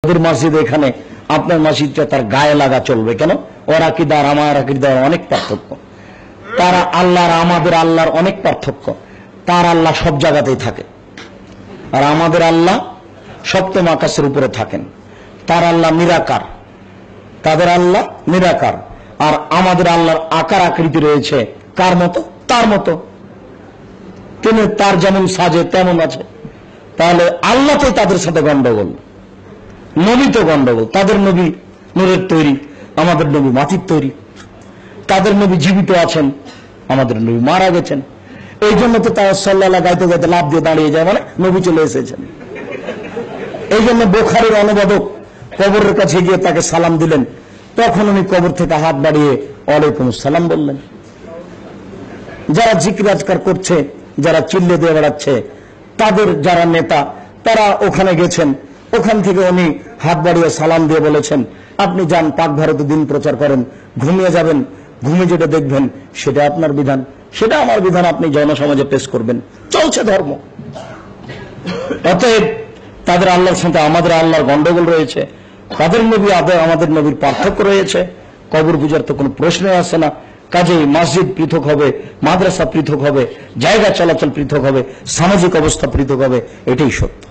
ওদের মসজিদ এখানে, আপনার মসজিদটা তার গায়ে লাগা চলবে কেন? ওর আকীদা আর আমার আকীদার অনেক পার্থক্য, তারা আল্লাহর আমাদের আল্লাহর অনেক পার্থক্য। তার আল্লাহ সব জায়গাতেই থাকে, আর আমাদের আল্লাহ সপ্তম আকাশের উপরে থাকেন। তার আল্লাহ নিরাকার, তাদের আল্লাহ নিরাকার, আর আমাদের আল্লাহর আকার আকৃতি রয়েছে কার মতো? তার মতো। তিনি তার যেমন সাজে তেমন আছে। তাহলে আল্লাহ তো তাদের সাথে গন্ডগোল, নবী তো গন্ডগোল। তাদের নবী নূরের তৈরি, আমাদের নবী মাটির তৈরি। তাদের নবী জীবিত আছেন, আমাদের নবী মারা গেছেন। এই জন্য তো তার সাল্লাল্লাহ গাইতে গাইতে লাভ দিয়ে দাঁড়িয়ে যায়, মানে নবী চলে এসেছেন। এই জন্য বুখারীর অনুবাদক কবরের কাছে গিয়ে তাকে সালাম দিলেন, তখন উনি কবর থেকে হাত বাড়িয়ে ওয়ালাইকুম সালাম বললেন। যারা জিকির আজকার করছে, যারা চিল্লে দিয়ে বেড়াচ্ছে, তাদের যারা নেতা, তারা ওখানে গেছেন, ওখান থেকে উনি হাত বাড়িয়ে সালাম দিয়ে বলেছেন, আপনি যান পাক ভারতে দিন প্রচার করেন, ঘুমিয়ে যাবেন, ঘুমে যেটা দেখবেন সেটা আপনার বিধান, সেটা আমার বিধান, আপনি জনসমাজে পেশ করবেন। চলছে ধর্ম। অতএব তাদের আল্লাহর সাথে আমাদের আল্লাহর গন্ডগোল রয়েছে, তাদের নবী আমাদের নবীর পার্থক্য রয়েছে। কবর পূজার তো কোনো প্রশ্নই আসে না। কাজেই মসজিদ পৃথক হবে, মাদ্রাসা পৃথক হবে, জায়গা চলাচল পৃথক হবে, সামাজিক অবস্থা পৃথক হবে, এটাই সত্য।